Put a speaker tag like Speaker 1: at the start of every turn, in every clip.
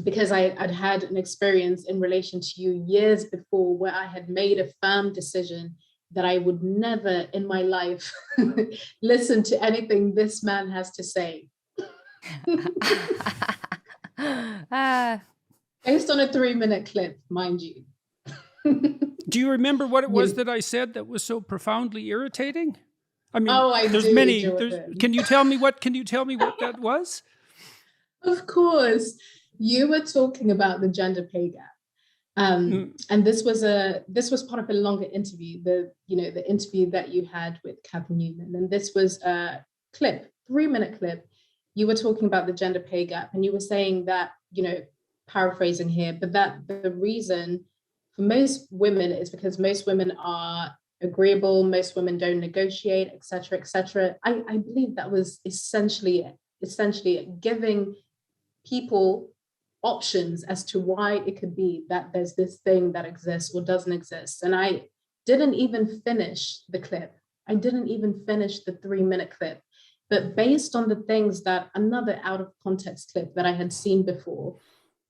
Speaker 1: because I'd had an experience in relation to you years before where I had made a firm decision that I would never in my life listen to anything this man has to say. Based on a 3-minute clip, mind you.
Speaker 2: Do you remember what it was that I said that was so profoundly irritating? I mean, there's
Speaker 1: do,
Speaker 2: many.
Speaker 1: Jordan.
Speaker 2: Can you tell me what that was?
Speaker 1: Of course. You were talking about the gender pay gap. And this was part of a longer interview, the interview that you had with Kathy Newman. And this was a clip, 3-minute clip. You were talking about the gender pay gap, and you were saying that, paraphrasing here, but that the reason for most women is because most women are agreeable, most women don't negotiate, et cetera, et cetera. I believe that was essentially giving people options as to why it could be that there's this thing that exists or doesn't exist. And I didn't even finish the clip. I didn't even finish the 3-minute clip. But based on the things that another out of context clip that I had seen before,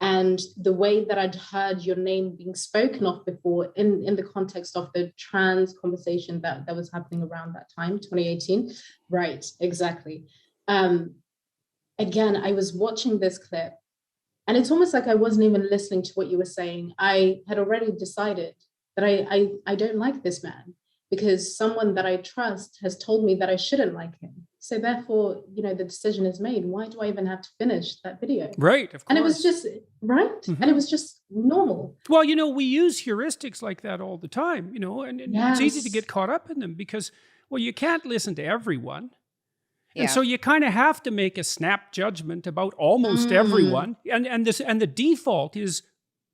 Speaker 1: and the way that I'd heard your name being spoken of before in the context of the trans conversation that was happening around that time, 2018. Right, exactly. Again, I was watching this clip, and it's almost like I wasn't even listening to what you were saying. I had already decided that I don't like this man because someone that I trust has told me that I shouldn't like him. So therefore, the decision is made. Why do I even have to finish that video?
Speaker 2: Right, of course.
Speaker 1: And it was just, right? Mm-hmm. And it was just normal.
Speaker 2: Well, we use heuristics like that all the time, and it's easy to get caught up in them because, you can't listen to everyone. Yeah. And so you kind of have to make a snap judgment about almost everyone. And the default is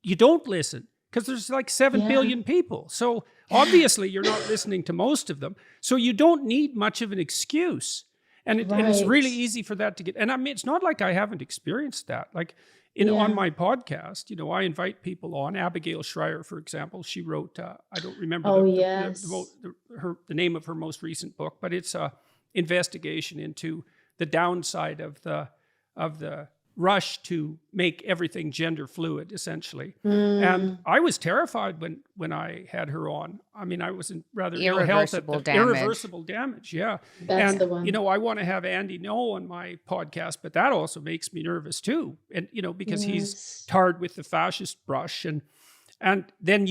Speaker 2: you don't listen because there's like 7 billion people. So obviously you're not listening to most of them. So you don't need much of an excuse. And it's really easy for that to get, and I mean, it's not like I haven't experienced that. Like on my podcast, I invite people on. Abigail Schreier, for example, she wrote, I don't remember the name of her most recent book, but it's a investigation into the downside of the rush to make everything gender fluid, essentially. And I was terrified when I had her on. I mean, I was in rather ill health at the irreversible damage. Yeah.
Speaker 1: That's the one.
Speaker 2: I want to have Andy Ngo on my podcast, but that also makes me nervous too. And, because he's tarred with the fascist brush and then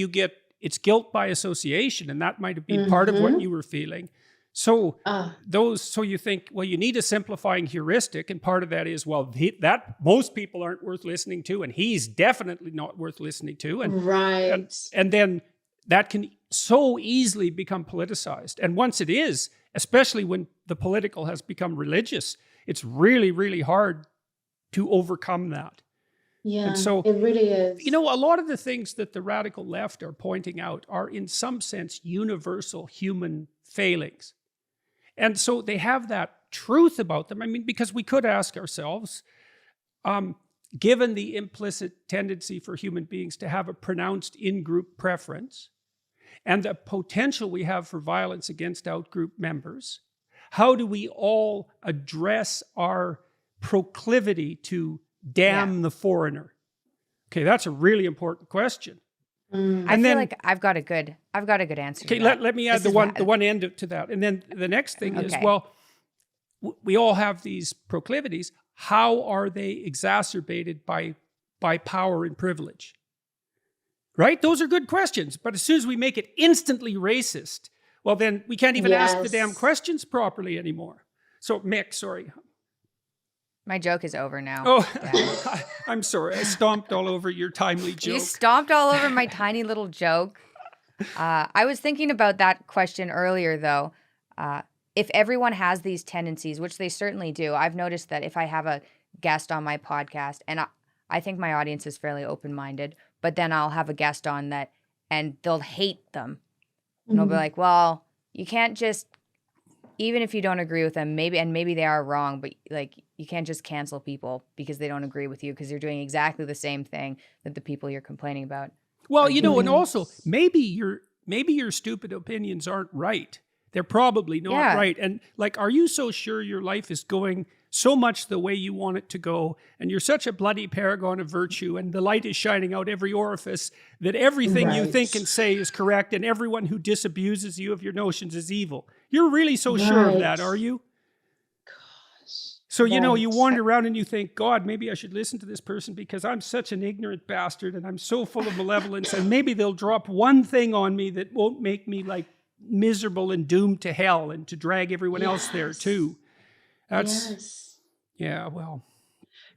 Speaker 2: it's guilt by association, and that might have been part of what you were feeling. So so you think, you need a simplifying heuristic, and part of that is, that most people aren't worth listening to, and he's definitely not worth listening to. And, and then that can so easily become politicized. And once it is, especially when the political has become religious, it's really, really hard to overcome that.
Speaker 1: Yeah,
Speaker 2: and so,
Speaker 1: it really is.
Speaker 2: A lot of the things that the radical left are pointing out are in some sense universal human failings. And so they have that truth about them. I mean, because we could ask ourselves, given the implicit tendency for human beings to have a pronounced in-group preference and the potential we have for violence against out-group members, how do we all address our proclivity to damn the foreigner? Okay, that's a really important question.
Speaker 3: I feel like I've got a good answer.
Speaker 2: Okay, let me add the one end to that. And then the next thing is, we all have these proclivities. How are they exacerbated by power and privilege? Right? Those are good questions. But as soon as we make it instantly racist, then we can't even ask the damn questions properly anymore. So, Mick, sorry.
Speaker 3: My joke is over now.
Speaker 2: Oh, I'm sorry. I stomped all over your timely joke.
Speaker 3: You stomped all over my tiny little joke. I was thinking about that question earlier, though. If everyone has these tendencies, which they certainly do, I've noticed that if I have a guest on my podcast, and I think my audience is fairly open-minded, but then I'll have a guest on that, and they'll hate them. And they'll be like, well, you can't just, even if you don't agree with them, maybe they are wrong, but you can't just cancel people because they don't agree with you because you're doing exactly the same thing that the people you're complaining about.
Speaker 2: Well, and also maybe your stupid opinions aren't right. They're probably not right. And are you so sure your life is going so much the way you want it to go, and you're such a bloody paragon of virtue, and the light is shining out every orifice, that everything you think and say is correct, and everyone who disabuses you of your notions is evil. You're really so sure of that, are you? So, you know, you wander around and you think, God, maybe I should listen to this person because I'm such an ignorant bastard and I'm so full of malevolence, and maybe they'll drop one thing on me that won't make me like miserable and doomed to hell and to drag everyone else there too. That's, yeah, well.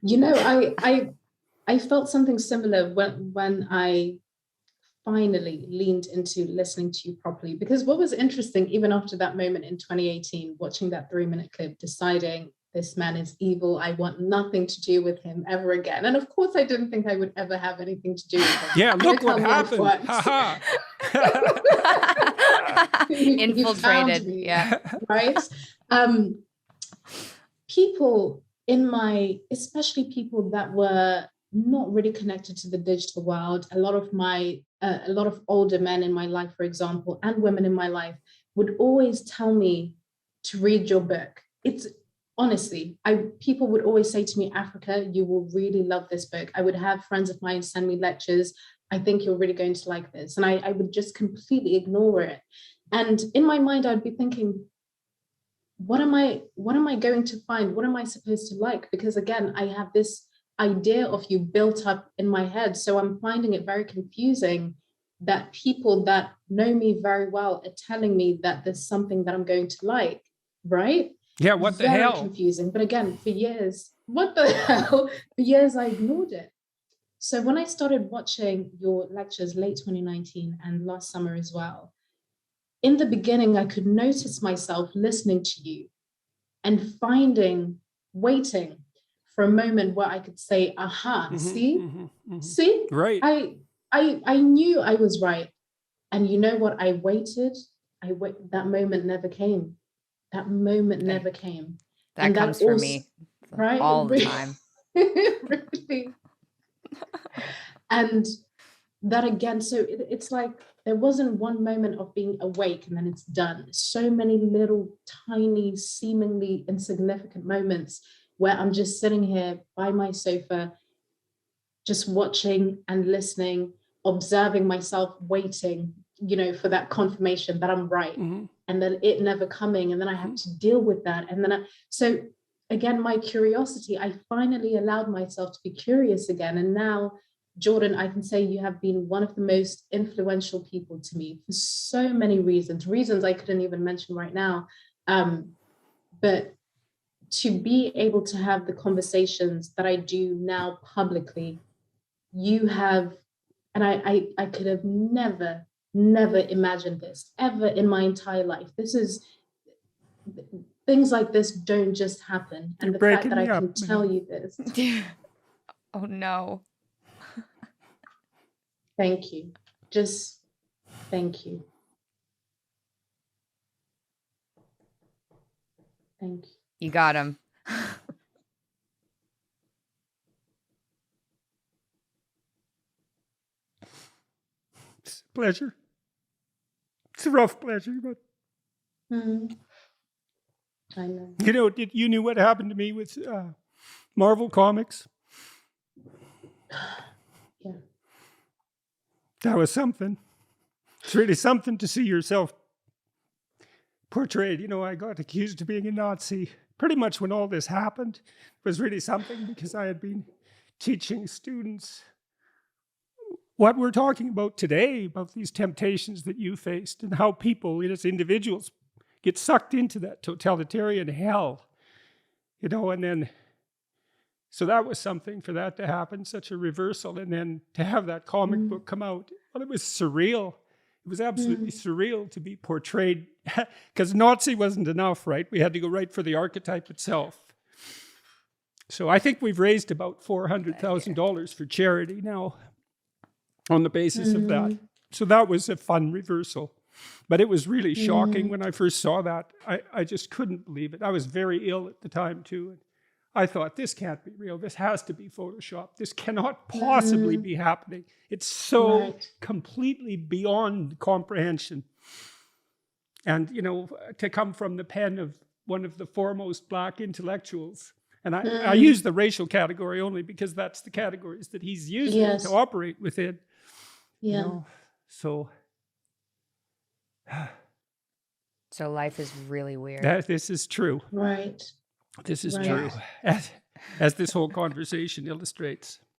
Speaker 1: You know, I felt something similar when I finally leaned into listening to you properly, because what was interesting, even after that moment in 2018, watching that 3-minute clip, deciding this man is evil, I want nothing to do with him ever again. And of course, I didn't think I would ever have anything to do with him.
Speaker 2: Yeah, look what happened. Ha
Speaker 3: Infiltrated.
Speaker 1: Me,
Speaker 3: yeah.
Speaker 1: Right? People especially people that were not really connected to the digital world, a lot of older men in my life, for example, and women in my life would always tell me to read your book. It's honestly, people would always say to me, Africa, you will really love this book. I would have friends of mine send me lectures. I think you're really going to like this. And I would just completely ignore it. And in my mind, I'd be thinking, what am I going to find? What am I supposed to like? Because again, I have this idea of you built up in my head. So I'm finding it very confusing that people that know me very well are telling me that there's something that I'm going to like, right?
Speaker 2: Yeah, what the
Speaker 1: very
Speaker 2: hell?
Speaker 1: Confusing. But again, for years, what the hell? For years, I ignored it. So when I started watching your lectures late 2019 and last summer as well, in the beginning, I could notice myself listening to you and waiting for a moment where I could say, aha, see?
Speaker 2: Right.
Speaker 1: I knew I was right. And you know what? I waited. That moment never came. That moment never came.
Speaker 3: That comes for me right? all the time.
Speaker 1: Really. And that again, so it's like there wasn't one moment of being awake and then it's done. So many little, tiny, seemingly insignificant moments where I'm just sitting here by my sofa, just watching and listening, observing myself, waiting, for that confirmation that I'm right. And then it never coming. And then I have to deal with that. And then, so again, my curiosity, I finally allowed myself to be curious again. And now, Jordan, I can say you have been one of the most influential people to me for so many reasons I couldn't even mention right now. But to be able to have the conversations that I do now publicly, you have, and I could have never imagined this ever in my entire life. Things like this don't just happen. And the fact that I can tell you this.
Speaker 3: Oh no.
Speaker 1: Thank you. Just thank you. Thank you.
Speaker 3: You got him.
Speaker 2: It's a pleasure. It's a rough pleasure, but
Speaker 1: I know.
Speaker 2: You knew what happened to me with Marvel Comics?
Speaker 1: Yeah.
Speaker 2: That was something. It's really something to see yourself portrayed. I got accused of being a Nazi pretty much when all this happened. It was really something because I had been teaching students what we're talking about today, about these temptations that you faced and how people, as individuals, get sucked into that totalitarian hell. And then, so that was something for that to happen, such a reversal. And then to have that comic book come out, well, it was surreal. It was absolutely surreal to be portrayed, because Nazi wasn't enough, right? We had to go right for the archetype itself. So I think we've raised about $400,000 for charity now on the basis of that. So that was a fun reversal. But it was really shocking when I first saw that. I just couldn't believe it. I was very ill at the time too. And I thought, this can't be real. This has to be Photoshop. This cannot possibly be happening. It's so completely beyond comprehension. And, to come from the pen of one of the foremost Black intellectuals And I use the racial category only because that's the categories that he's using to operate within.
Speaker 1: Yeah.
Speaker 2: You know? So
Speaker 3: life is really weird.
Speaker 2: This is true.
Speaker 1: Right.
Speaker 2: This is true. As this whole conversation illustrates.